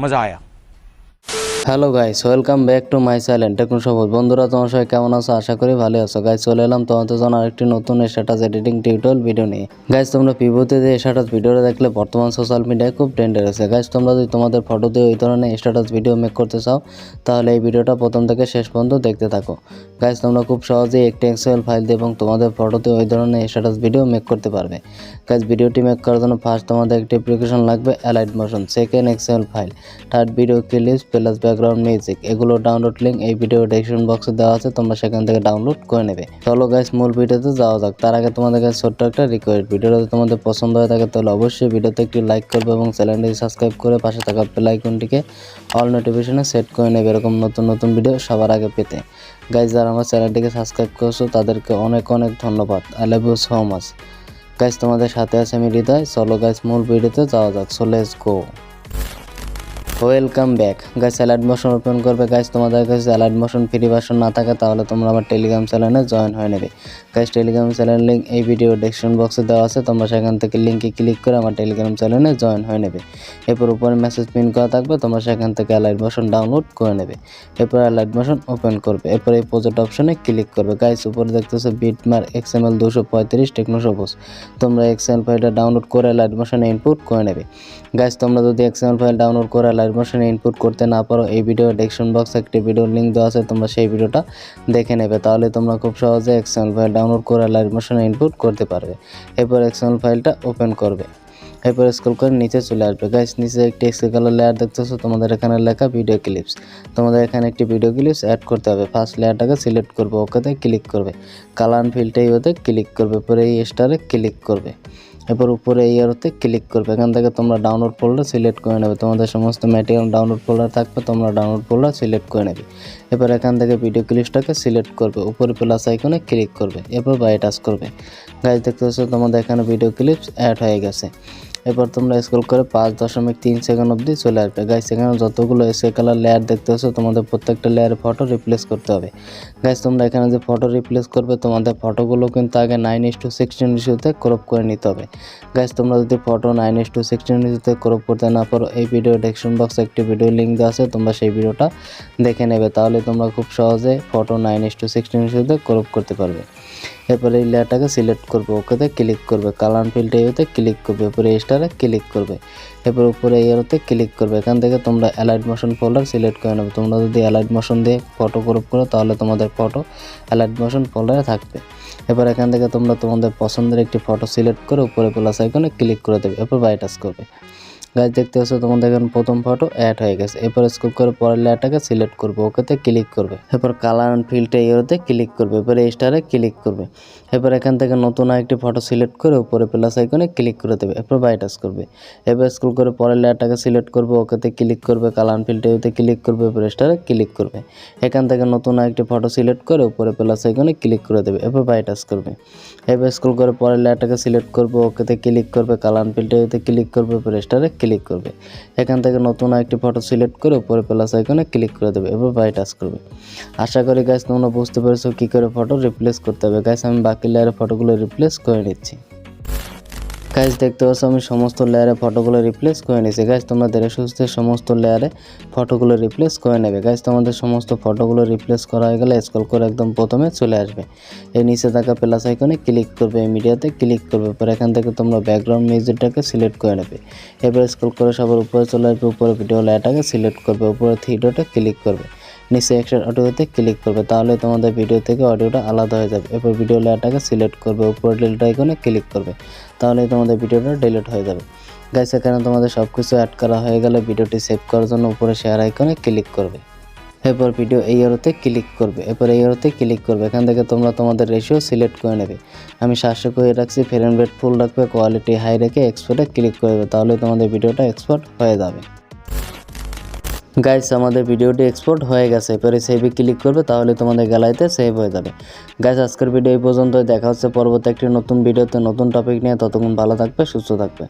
मज़ा आया। Hello guys, welcome back to my channel techno Sobuj. বন্ধুরা, তোমার সবাই কেমন আছো? আশা করি ভালো আছো। গাইস, চলে এলাম তোমাদের জন্য আরেকটি নতুন স্ট্যাটাস এডিটিং টিউটোরিয়াল ভিডিও নিয়ে। গাইস, তোমরা পিভোতে যে স্ট্যাটাস ভিডিওটা দেখলে বর্তমান সোশ্যাল মিডিয়ায় খুব ট্রেন্ডে রয়েছে। গাইস, তোমরা যদি তোমাদের ফটো দিয়ে ওই ধরনের স্ট্যাটাস ভিডিও মেক করতে চাও, তাহলে এই ভিডিওটা প্রথম থেকে শেষ পর্যন্ত দেখতে থাকো। গাইস, তোমরা খুব সহজেই একটি এক্সএমএল ফাইল দিয়ে এবং তোমাদের ফটোতে ওই ধরনের স্ট্যাটাস ভিডিও মেক করতে পারবে। গাইস, ভিডিওটি মেক করার জন্য ফার্স্ট তোমাদের একটি অ্যাপ্লিকেশন লাগবে Alight Motion, second XML file, third video clips plus background music. এগুলো ডাউনলোড লিঙ্ক এই ভিডিও ডেসক্রিপশন বক্সে দেওয়া আছে, তোমরা সেখান থেকে ডাউনলোড করে নেবে। চলো গাইস, মূল ভিডিওতে যাওয়া যাক। তার আগে তোমাদের কাছে ছোট্ট একটা রিকোয়েস্ট, ভিডিওটা যদি তোমাদের পছন্দ হয়ে থাকে তাহলে অবশ্যই ভিডিওতে একটি লাইক করবে এবং চ্যানেলটি সাবস্ক্রাইব করে পাশে থাকা বেল আইকনটিকে অল নোটিফিকেশনে সেট করে নেবে এরকম নতুন নতুন ভিডিও সবার আগে পেতে। গাইস, যারা আমার চ্যানেলটিকে সাবস্ক্রাইব করছো তাদেরকে অনেক অনেক ধন্যবাদ। I love you so much. Guys, তোমাদের সাথে আছে আমি হৃদয়। চলো গাইস, মূল ভিডিওতে যাওয়া যাক। So let's go. Welcome back. Guys, allied motion open করবে। গাইস, তোমাদের কাছে অ্যালাইট মোশন ফ্রি ভার্সন না থাকে তাহলে তোমরা আমার টেলিগ্রাম চ্যানেলে জয়েন হয়ে নেবে। গাইস, টেলিগ্রাম চ্যানেল লিঙ্ক এই ভিডিও ডেসক্রিপশন বক্সে দেওয়া আছে, তোমরা সেখান থেকে লিঙ্কে ক্লিক করে আমার টেলিগ্রাম চ্যানেলে জয়েন হয়ে নেবে। এরপর উপরে মেসেজ পিন করা থাকবে, তোমরা সেখান থেকে অ্যালাইট মোশন ডাউনলোড করে নেবে। এরপর অ্যালাইট মোশন ওপেন করবে। এরপর এই প্রজেক্ট অপশনে ক্লিক করবে। গাইস, উপরে দেখতেছো মার্ক XML 235 টেকনো সবুজ। তোমরা এক্সএমএল ফাইলটা ডাউনলোড করে অ্যালাইট মোশনে ইনপুট করে নেবে। গাইস, তোমরা যদি এক্সএমএল ফাইল ডাউনলোড করে অ্যালাইট মোশনে ইনপুট করতে না পারো, এই ভিডিও ডেসক্রিপশন বক্সে একটি ভিডিওর লিঙ্ক দেওয়া আছে, তোমরা সেই ভিডিওটা দেখে নেবে। তাহলে তোমরা খুব সহজে এক্সএমএল ফাইল ডাউনলোড করে অ্যালাইট মোশনে ইনপুট করতে পারবে। এরপর এক্সএমএল ফাইলটা ওপেন করবে। এরপর স্ক্রল করে নিচে চলে আসবে। গাইস, নিচে একটি এক্সেল কালার লেয়ার দেখতেছো, তোমাদের এখানে লেখা ভিডিও ক্লিপস। তোমাদের এখানে একটি ভিডিও ক্লিপস অ্যাড করতে হবে। ফার্স্ট লেয়ারটাকে সিলেক্ট করবে, ওকেতে ক্লিক করবে, কালার ফিল্ডে ওতে ক্লিক করবে, পরে এই স্টারে ক্লিক করবে। এরপর উপরে এই আরোতে ক্লিক করবে। এখান থেকে তোমরা ডাউনলোড ফোল্ডার সিলেক্ট করে নেবে। তোমাদের সমস্ত ম্যাটেরিয়াল ডাউনলোড ফোল্ডার থাকবে, তোমরা ডাউনলোড ফোল্ডার সিলেক্ট করে নেবে। এরপর এখান থেকে ভিডিও ক্লিপসটাকে সিলেক্ট করবে, উপরে প্লাস আইকনে ক্লিক করবে, এরপর বাই টাচ করবে। গাইস, দেখতে পাচ্ছ তোমাদের এখানে ভিডিও ক্লিপস অ্যাড হয়ে গেছে। এরপর তোমরা স্ক্রল করে 5.3 সেকেন্ড অবধি চলে আসবে। গাইস, এখানে যতগুলো এসে কালার লেয়ার দেখতে পাচ্ছ, তোমাদের প্রত্যেকটা লেয়ারে ফটো রিপ্লেস করতে হবে। গাইস, তোমরা এখানে যে ফটো রিপ্লেস করবে, তোমাদের ফটোগুলো কিন্তু আগে 9:16 রেশিওতে ক্রপ করে নিতে হবে। গাইস, তোমরা যদি ফটো 9:16 রেশিওতে ক্রপ করতে না পারো, এই ভিডিও ডেসক্রিপশন বক্সে একটি ভিডিও লিঙ্ক দেওয়া আছে, তোমরা সেই ভিডিওটা দেখে নেবে। তাহলে তোমরা খুব সহজে ফটো 9:16 রেশিওতে ক্রপ করতে পারবে। এরপরে এই লেয়ারটাকে সিলেক্ট করবে, ওকেতে ক্লিক করবে, কালার ফিল্ডে এতে ক্লিক করবে, এরপরে স্টারে ক্লিক করবে। এরপর উপরে এই আরোতে ক্লিক করবে। এখান থেকে তোমরা অ্যালাইট মোশন ফোল্ডার সিলেক্ট করে নেবে। তোমরা যদি অ্যালাইট মোশন দিয়ে ফটো ক্রপ করো তাহলে তোমাদের ফটো অ্যালাইট মোশন ফোল্ডারে থাকবে। এরপর এখান থেকে তোমরা তোমাদের পছন্দের একটি ফটো সিলেক্ট করে উপরে প্লাস আইকনে ক্লিক করে দেবে, এরপর বাই টাচ করবে। গাইস, দেখতে পাচ্ছ তোমাদের এখানে প্রথম ফটো অ্যাড হয়ে গেছে। এরপর স্ক্রল করে পরের লেয়ারটাকে সিলেক্ট করবে, ওকেতে ক্লিক করবে, এরপর কালার অ্যান্ড ফিল্ডে এরোতে ক্লিক করবে, এরপরে স্টারে ক্লিক করবে। এরপর এখান থেকে নতুন আরেকটি ফটো সিলেক্ট করে উপরে প্লাস আইকনে ক্লিক করে দেবে, এরপর বাই টাচ করবে। এরপর স্ক্রল করে পরের লেয়ারটাকে সিলেক্ট করবে, ওকেতে ক্লিক করবে, কালার অ্যান্ড ফিল্ডে এরোতে ক্লিক করবে, এরপর স্টারে ক্লিক করবে। এখান থেকে নতুন আরেকটি ফটো সিলেক্ট করে উপরে প্লাস আইকনে ক্লিক করে দেবে, এরপর বাই টাচ করবে। এরপর স্ক্রল করে পরের লেয়ারটাকে সিলেক্ট করবে, ওকেতে ক্লিক করবে, কালার অ্যান্ড ফিল্ডে এরোতে ক্লিক করবে, এরপর স্টারে ক্লিক করবে। এখান থেকে নতুন একটি ফটো সিলেক্ট করে উপরে প্লাস আইকনে ক্লিক করে দেবে, এরপর বাই টাচ করবে। আশা করি গাইস তোমরা বুঝতে পেরেছো কী করে ফটো রিপ্লেস করতে হবে। গাইস, আমি বাকি লেয়ারে ফটোগুলো রিপ্লেস করে নিচ্ছি। গাইস, দেখতে পাচ্ছ আমি সমস্ত লেয়ারে ফটোগুলো রিপ্লেস করে নিয়েছি। গাইস, তোমরা ধীরে সুস্থে সমস্ত লেয়ারে ফটোগুলো রিপ্লেস করে নেবে। গাইস, তোমাদের সমস্ত ফটোগুলো রিপ্লেস করা হয়ে গেলে স্ক্রল করে একদম প্রথমে চলে আসবে। এই নিচে থাকা প্লাস আইকনে ক্লিক করবে, মিডিয়াতে ক্লিক করবে, পর এখান থেকে তোমরা ব্যাকগ্রাউন্ড মিউজিকটাকে সিলেক্ট করে নেবে। এবার স্ক্রল করে সবার উপরে চলে আসবে, উপরে ভিডিও লেয়ারটাকে সিলেক্ট করবে, উপরে থ্রি ডটে ক্লিক করবে, নিচে এক্সট্রা অডিওতে ক্লিক করবে, তাহলে তোমাদের ভিডিও থেকে অডিওটা আলাদা হয়ে যাবে। এরপর ভিডিও লেয়ারটাকে সিলেক্ট করবে, উপরে ডিলিট আইকনে ক্লিক করবে, তাহলে তোমাদের ভিডিওটা ডিলিট হয়ে যাবে। গাইস, এখানে তোমাদের সব কিছু অ্যাড করা হয়ে গেলে ভিডিওটি সেভ করার জন্য উপরে শেয়ার আইকনে ক্লিক করবে। এরপর ভিডিও এই আরোতে ক্লিক করবে, এরপর এই আরোতে ক্লিক করবে। এখান থেকে তোমরা তোমাদের রেশিও সিলেক্ট করে নেবে। আমি 700 করে রাখছি, ফ্রেম রেট ফুল রাখবে, কোয়ালিটি হাই রেখে এক্সপোর্টে ক্লিক করবে, তাহলে তোমাদের ভিডিওটা এক্সপোর্ট হয়ে যাবে। গাইস, আমাদের ভিডিওটি এক্সপোর্ট হয়ে গেছে। এরপরে সেভে ক্লিক করবে, তাহলে তোমাদের গ্যালারিতে সেভ হয়ে যাবে। গাইস, আজকের ভিডিও এই পর্যন্তই। দেখা হচ্ছে পরবর্তী একটি নতুন ভিডিওতে নতুন টপিক নিয়ে। ততক্ষণ ভালো থাকবে, সুস্থ থাকবে।